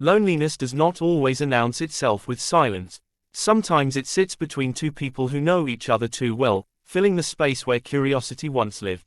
Loneliness does not always announce itself with silence. Sometimes it sits between two people who know each other too well, filling the space where curiosity once lived.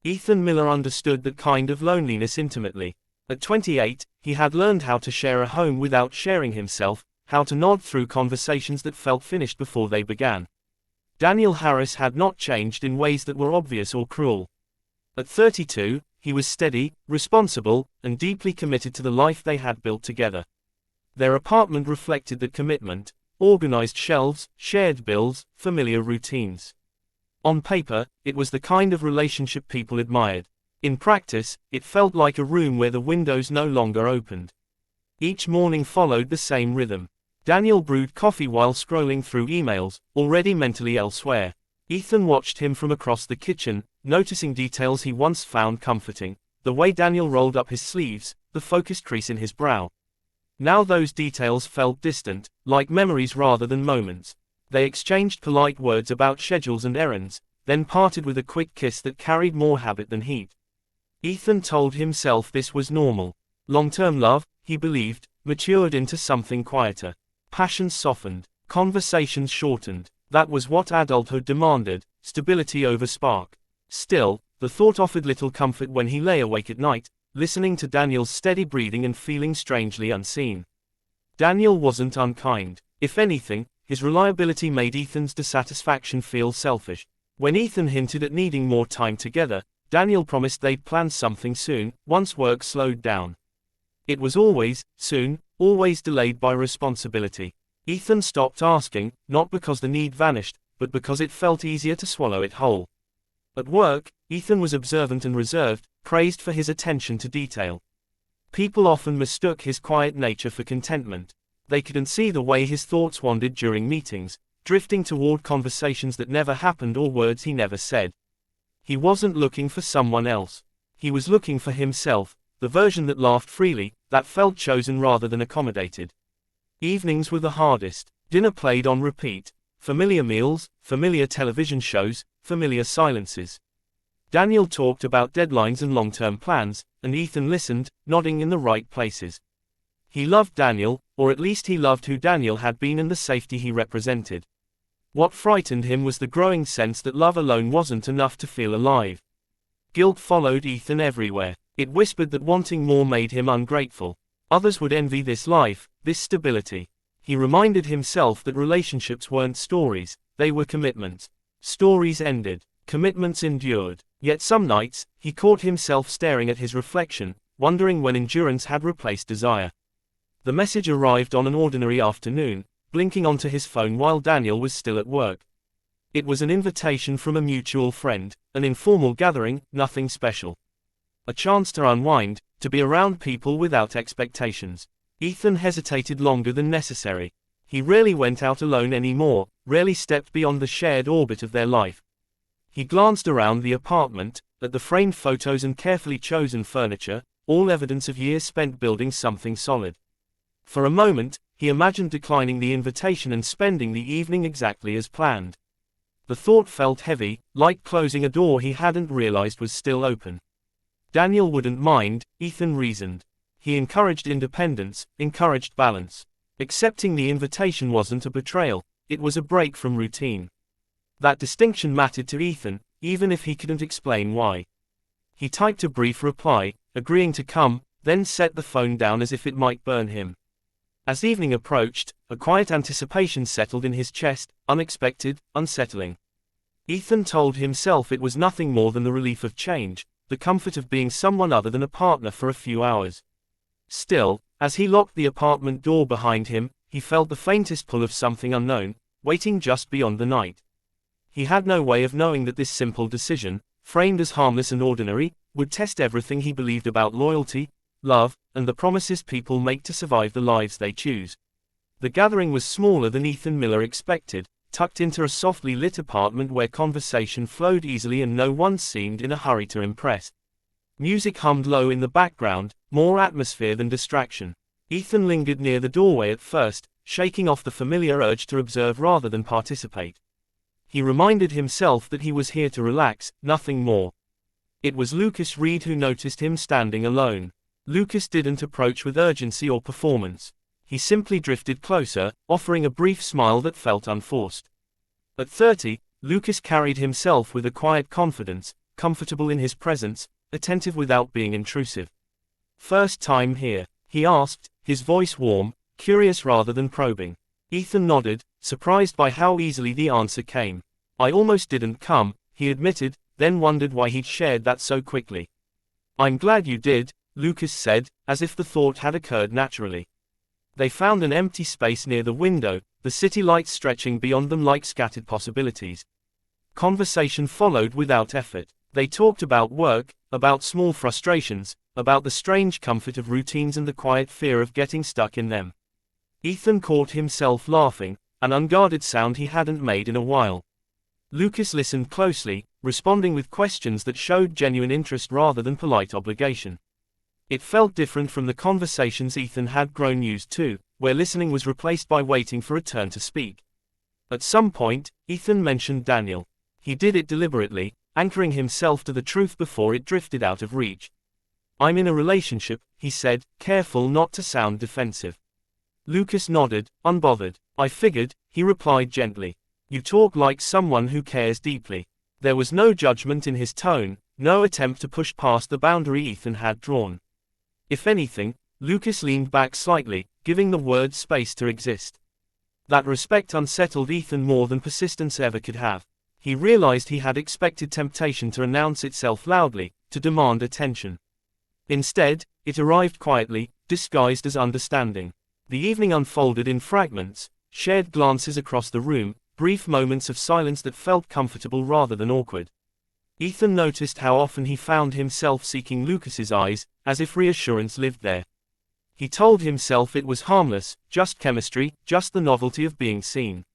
Ethan Miller understood that kind of loneliness intimately. At 28, he had learned how to share a home without sharing himself, how to nod through conversations that felt finished before they began. Daniel Harris had not changed in ways that were obvious or cruel. At 32, he was steady, responsible, and deeply committed to the life they had built together. Their apartment reflected that commitment: organized shelves, shared bills, familiar routines. On paper, it was the kind of relationship people admired. In practice, it felt like a room where the windows no longer opened. Each morning followed the same rhythm. Daniel brewed coffee while scrolling through emails, already mentally elsewhere. Ethan watched him from across the kitchen, noticing details he once found comforting: the way Daniel rolled up his sleeves, the focused crease in his brow. Now those details felt distant, like memories rather than moments. They exchanged polite words about schedules and errands, then parted with a quick kiss that carried more habit than heat. Ethan told himself this was normal. Long-term love, he believed, matured into something quieter. Passions softened, conversations shortened. That was what adulthood demanded: stability over spark. Still, the thought offered little comfort when he lay awake at night, listening to Daniel's steady breathing and feeling strangely unseen. Daniel wasn't unkind. If anything, his reliability made Ethan's dissatisfaction feel selfish. When Ethan hinted at needing more time together, Daniel promised they'd plan something soon, once work slowed down. It was always soon, always delayed by responsibility. Ethan stopped asking, not because the need vanished, but because it felt easier to swallow it whole. At work, Ethan was observant and reserved, praised for his attention to detail. People often mistook his quiet nature for contentment. They couldn't see the way his thoughts wandered during meetings, drifting toward conversations that never happened or words he never said. He wasn't looking for someone else. He was looking for himself, the version that laughed freely, that felt chosen rather than accommodated. Evenings were the hardest. Dinner played on repeat. Familiar meals, familiar television shows, familiar silences. Daniel talked about deadlines and long-term plans, and Ethan listened, nodding in the right places. He loved Daniel, or at least he loved who Daniel had been and the safety he represented. What frightened him was the growing sense that love alone wasn't enough to feel alive. Guilt followed Ethan everywhere. It whispered that wanting more made him ungrateful. Others would envy this life, this stability. He reminded himself that relationships weren't stories, they were commitments. Stories ended, commitments endured. Yet some nights, he caught himself staring at his reflection, wondering when endurance had replaced desire. The message arrived on an ordinary afternoon, blinking onto his phone while Daniel was still at work. It was an invitation from a mutual friend, an informal gathering, nothing special. A chance to unwind, to be around people without expectations. Ethan hesitated longer than necessary. He rarely went out alone anymore, rarely stepped beyond the shared orbit of their life. He glanced around the apartment, at the framed photos and carefully chosen furniture, all evidence of years spent building something solid. For a moment, he imagined declining the invitation and spending the evening exactly as planned. The thought felt heavy, like closing a door he hadn't realized was still open. Daniel wouldn't mind, Ethan reasoned. He encouraged independence, encouraged balance. Accepting the invitation wasn't a betrayal, it was a break from routine. That distinction mattered to Ethan, even if he couldn't explain why. He typed a brief reply, agreeing to come, then set the phone down as if it might burn him. As evening approached, a quiet anticipation settled in his chest, unexpected, unsettling. Ethan told himself it was nothing more than the relief of change, the comfort of being someone other than a partner for a few hours. Still, as he locked the apartment door behind him, he felt the faintest pull of something unknown, waiting just beyond the night. He had no way of knowing that this simple decision, framed as harmless and ordinary, would test everything he believed about loyalty, love, and the promises people make to survive the lives they choose. The gathering was smaller than Ethan Miller expected, tucked into a softly lit apartment where conversation flowed easily and no one seemed in a hurry to impress. Music hummed low in the background, more atmosphere than distraction. Ethan lingered near the doorway at first, shaking off the familiar urge to observe rather than participate. He reminded himself that he was here to relax, nothing more. It was Lucas Reed who noticed him standing alone. Lucas didn't approach with urgency or performance. He simply drifted closer, offering a brief smile that felt unforced. At 30, Lucas carried himself with a quiet confidence, comfortable in his presence, attentive without being intrusive. "First time here?" he asked, his voice warm, curious rather than probing. Ethan nodded, surprised by how easily the answer came. "I almost didn't come," he admitted, then wondered why he'd shared that so quickly. "I'm glad you did," Lucas said, as if the thought had occurred naturally. They found an empty space near the window, the city lights stretching beyond them like scattered possibilities. Conversation followed without effort. They talked about work, about small frustrations, about the strange comfort of routines and the quiet fear of getting stuck in them. Ethan caught himself laughing, an unguarded sound he hadn't made in a while. Lucas listened closely, responding with questions that showed genuine interest rather than polite obligation. It felt different from the conversations Ethan had grown used to, where listening was replaced by waiting for a turn to speak. At some point, Ethan mentioned Daniel. He did it deliberately, anchoring himself to the truth before it drifted out of reach. "I'm in a relationship," he said, careful not to sound defensive. Lucas nodded, unbothered. "I figured," he replied gently. "You talk like someone who cares deeply." There was no judgment in his tone, no attempt to push past the boundary Ethan had drawn. If anything, Lucas leaned back slightly, giving the words space to exist. That respect unsettled Ethan more than persistence ever could have. He realized he had expected temptation to announce itself loudly, to demand attention. Instead, it arrived quietly, disguised as understanding. The evening unfolded in fragments, shared glances across the room, brief moments of silence that felt comfortable rather than awkward. Ethan noticed how often he found himself seeking Lucas's eyes, as if reassurance lived there. He told himself it was harmless, just chemistry, just the novelty of being seen.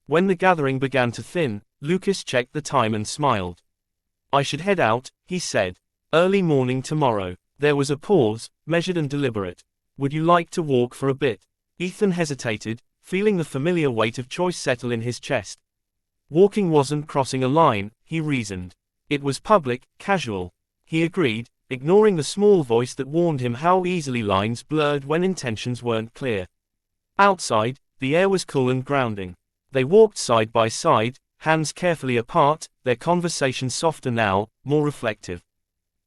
When the gathering began to thin, Lucas checked the time and smiled. "I should head out," he said. "Early morning tomorrow." There was a pause, measured and deliberate. "Would you like to walk for a bit?" Ethan hesitated, feeling the familiar weight of choice settle in his chest. Walking wasn't crossing a line, he reasoned. It was public, casual. He agreed, ignoring the small voice that warned him how easily lines blurred when intentions weren't clear. Outside, the air was cool and grounding. They walked side by side, hands carefully apart, their conversation softer now, more reflective.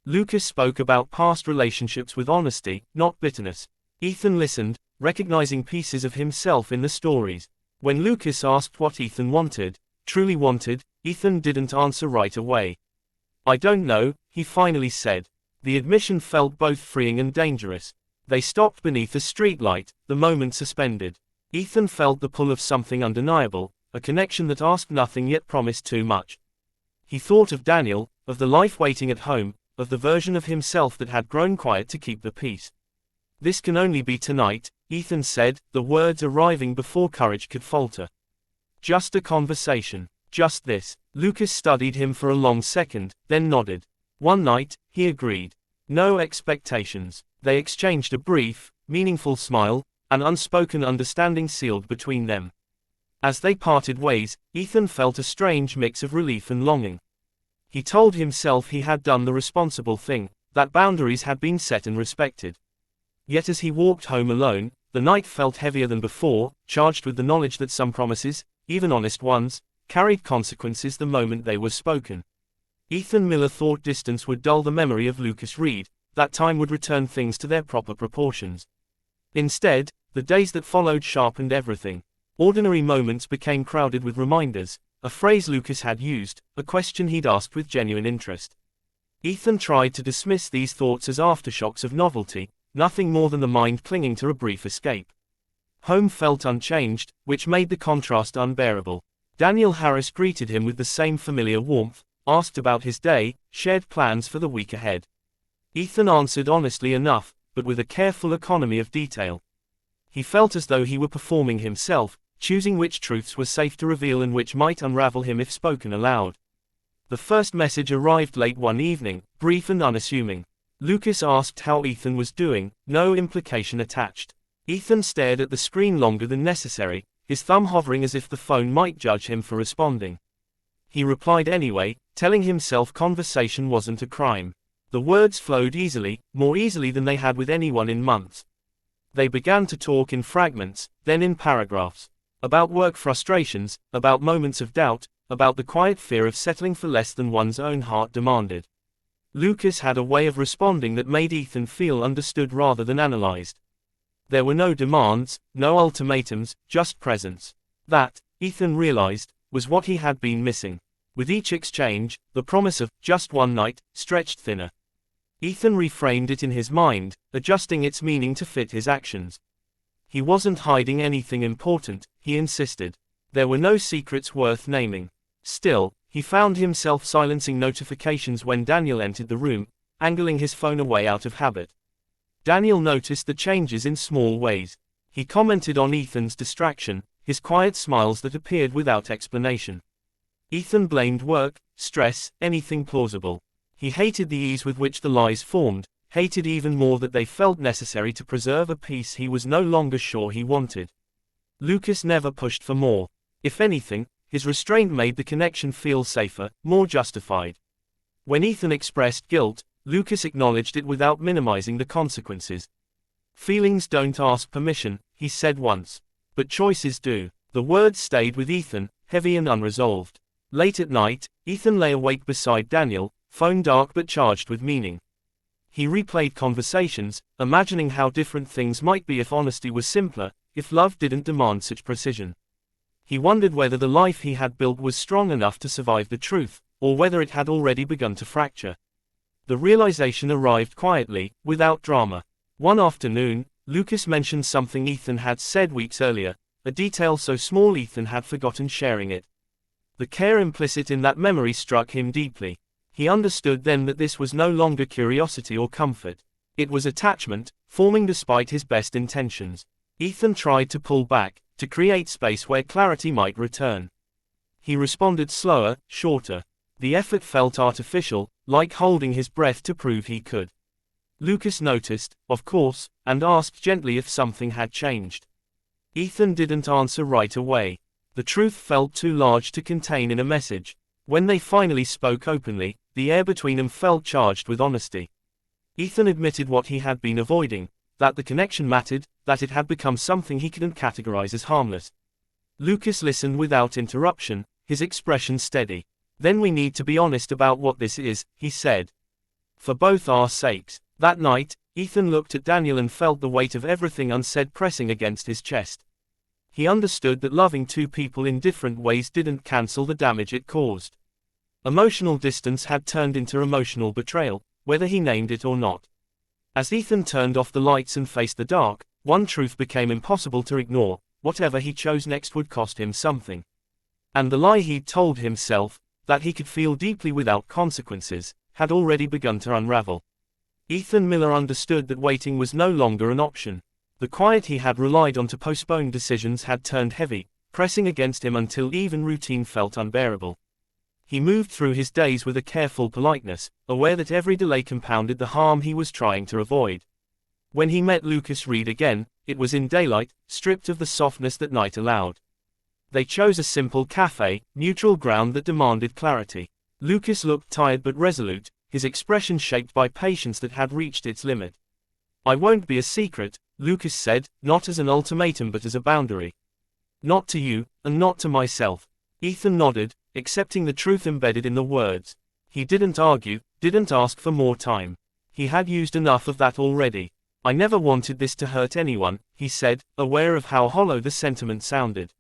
Lucas spoke about past relationships with honesty, not bitterness. Ethan listened, recognizing pieces of himself in the stories. When Lucas asked what Ethan wanted, truly wanted, Ethan didn't answer right away. "I don't know," he finally said. The admission felt both freeing and dangerous. They stopped beneath a streetlight, the moment suspended. Ethan felt the pull of something undeniable, a connection that asked nothing yet promised too much. He thought of Daniel, of the life waiting at home, of the version of himself that had grown quiet to keep the peace. "This can only be tonight," Ethan said, the words arriving before courage could falter. "Just a conversation. Just this." Lucas studied him for a long second, then nodded. "One night," he agreed. "No expectations." They exchanged a brief, meaningful smile, an unspoken understanding sealed between them. As they parted ways, Ethan felt a strange mix of relief and longing. He told himself he had done the responsible thing, that boundaries had been set and respected. Yet as he walked home alone, the night felt heavier than before, charged with the knowledge that some promises, even honest ones, carried consequences the moment they were spoken. Ethan Miller thought distance would dull the memory of Lucas Reed, that time would return things to their proper proportions. Instead, the days that followed sharpened everything. Ordinary moments became crowded with reminders, a phrase Lucas had used, a question he'd asked with genuine interest. Ethan tried to dismiss these thoughts as aftershocks of novelty, nothing more than the mind clinging to a brief escape. Home felt unchanged, which made the contrast unbearable. Daniel Harris greeted him with the same familiar warmth, asked about his day, shared plans for the week ahead. Ethan answered honestly enough, but with a careful economy of detail. He felt as though he were performing himself, choosing which truths were safe to reveal and which might unravel him if spoken aloud. The first message arrived late one evening, brief and unassuming. Lucas asked how Ethan was doing, no implication attached. Ethan stared at the screen longer than necessary, his thumb hovering as if the phone might judge him for responding. He replied anyway, telling himself conversation wasn't a crime. The words flowed easily, more easily than they had with anyone in months. They began to talk in fragments, then in paragraphs. About work frustrations, about moments of doubt, about the quiet fear of settling for less than one's own heart demanded. Lucas had a way of responding that made Ethan feel understood rather than analyzed. There were no demands, no ultimatums, just presence. That, Ethan realized, was what he had been missing. With each exchange, the promise of just one night stretched thinner. Ethan reframed it in his mind, adjusting its meaning to fit his actions. He wasn't hiding anything important, he insisted. There were no secrets worth naming. Still, he found himself silencing notifications when Daniel entered the room, angling his phone away out of habit. Daniel noticed the changes in small ways. He commented on Ethan's distraction, his quiet smiles that appeared without explanation. Ethan blamed work, stress, anything plausible. He hated the ease with which the lies formed, hated even more that they felt necessary to preserve a peace he was no longer sure he wanted. Lucas never pushed for more. If anything, his restraint made the connection feel safer, more justified. When Ethan expressed guilt, Lucas acknowledged it without minimizing the consequences. Feelings don't ask permission, he said once. But choices do. The words stayed with Ethan, heavy and unresolved. Late at night, Ethan lay awake beside Daniel, phone dark but charged with meaning. He replayed conversations, imagining how different things might be if honesty was simpler, if love didn't demand such precision. He wondered whether the life he had built was strong enough to survive the truth, or whether it had already begun to fracture. The realization arrived quietly, without drama. One afternoon, Lucas mentioned something Ethan had said weeks earlier, a detail so small Ethan had forgotten sharing it. The care implicit in that memory struck him deeply. He understood then that this was no longer curiosity or comfort. It was attachment, forming despite his best intentions. Ethan tried to pull back, to create space where clarity might return. He responded slower, shorter. The effort felt artificial, like holding his breath to prove he could. Lucas noticed, of course, and asked gently if something had changed. Ethan didn't answer right away. The truth felt too large to contain in a message. When they finally spoke openly, the air between them felt charged with honesty. Ethan admitted what he had been avoiding, that the connection mattered, that it had become something he couldn't categorize as harmless. Lucas listened without interruption, his expression steady. Then we need to be honest about what this is, he said. For both our sakes. That night, Ethan looked at Daniel and felt the weight of everything unsaid pressing against his chest. He understood that loving two people in different ways didn't cancel the damage it caused. Emotional distance had turned into emotional betrayal, whether he named it or not. As Ethan turned off the lights and faced the dark, one truth became impossible to ignore: whatever he chose next would cost him something. And the lie he'd told himself, that he could feel deeply without consequences, had already begun to unravel. Ethan Miller understood that waiting was no longer an option. The quiet he had relied on to postpone decisions had turned heavy, pressing against him until even routine felt unbearable. He moved through his days with a careful politeness, aware that every delay compounded the harm he was trying to avoid. When he met Lucas Reed again, it was in daylight, stripped of the softness that night allowed. They chose a simple cafe, neutral ground that demanded clarity. Lucas looked tired but resolute, his expression shaped by patience that had reached its limit. "I won't be a secret," Lucas said, not as an ultimatum but as a boundary. "Not to you, and not to myself." Ethan nodded, accepting the truth embedded in the words. He didn't argue, didn't ask for more time. He had used enough of that already. "I never wanted this to hurt anyone," he said, aware of how hollow the sentiment sounded.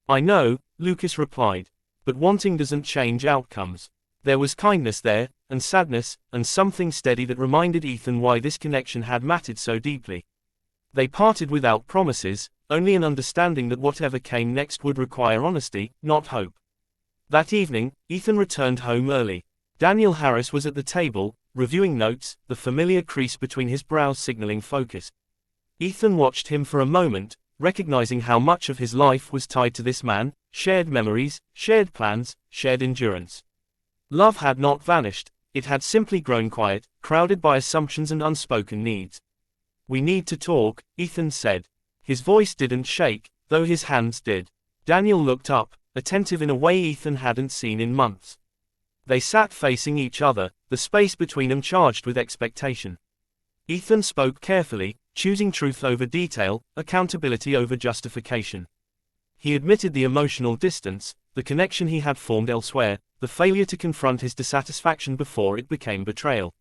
"I know," Lucas replied. "But wanting doesn't change outcomes." There was kindness there, and sadness, and something steady that reminded Ethan why this connection had mattered so deeply. They parted without promises, only an understanding that whatever came next would require honesty, not hope. That evening, Ethan returned home early. Daniel Harris was at the table, reviewing notes, the familiar crease between his brows signaling focus. Ethan watched him for a moment, recognizing how much of his life was tied to this man: shared memories, shared plans, shared endurance. Love had not vanished, it had simply grown quiet, crowded by assumptions and unspoken needs. "We need to talk," Ethan said. His voice didn't shake, though his hands did. Daniel looked up, attentive in a way Ethan hadn't seen in months. They sat facing each other, the space between them charged with expectation. Ethan spoke carefully, choosing truth over detail, accountability over justification. He admitted the emotional distance, the connection he had formed elsewhere, the failure to confront his dissatisfaction before it became betrayal.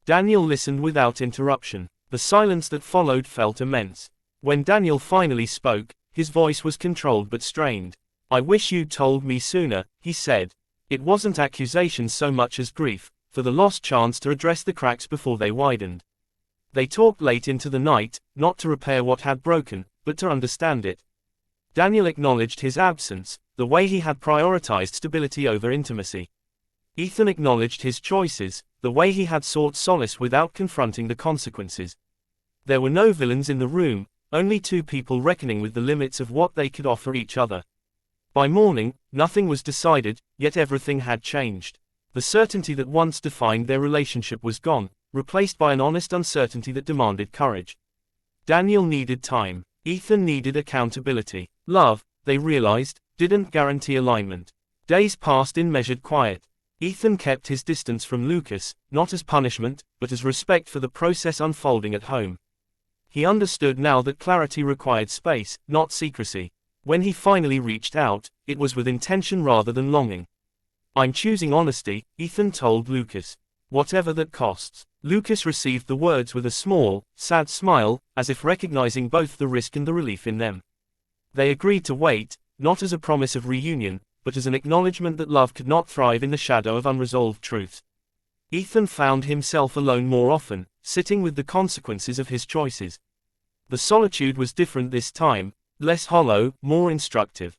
Daniel listened without interruption. The silence that followed felt immense. When Daniel finally spoke, his voice was controlled but strained. "I wish you'd told me sooner," he said. It wasn't accusation so much as grief, for the lost chance to address the cracks before they widened. They talked late into the night, not to repair what had broken, but to understand it. Daniel acknowledged his absence, the way he had prioritized stability over intimacy. Ethan acknowledged his choices, the way he had sought solace without confronting the consequences. There were no villains in the room, only two people reckoning with the limits of what they could offer each other. By morning, nothing was decided, yet everything had changed. The certainty that once defined their relationship was gone, replaced by an honest uncertainty that demanded courage. Daniel needed time. Ethan needed accountability. Love, they realized, didn't guarantee alignment. Days passed in measured quiet. Ethan kept his distance from Lucas, not as punishment, but as respect for the process unfolding at home. He understood now that clarity required space, not secrecy. When he finally reached out, it was with intention rather than longing. "I'm choosing honesty," Ethan told Lucas. "Whatever that costs." Lucas received the words with a small, sad smile, as if recognizing both the risk and the relief in them. They agreed to wait, not as a promise of reunion, but as an acknowledgement that love could not thrive in the shadow of unresolved truth. Ethan found himself alone more often, sitting with the consequences of his choices. The solitude was different this time, less hollow, more instructive.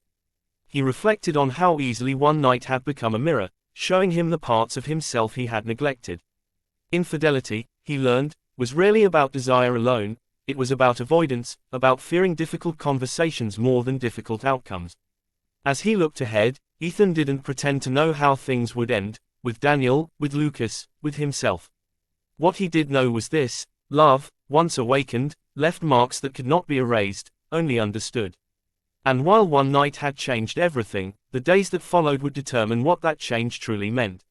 He reflected on how easily one night had become a mirror, showing him the parts of himself he had neglected. Infidelity, he learned, was rarely about desire alone, it was about avoidance, about fearing difficult conversations more than difficult outcomes. As he looked ahead, Ethan didn't pretend to know how things would end, with Daniel, with Lucas, with himself. What he did know was this: love, once awakened, left marks that could not be erased, only understood. And while one night had changed everything, the days that followed would determine what that change truly meant.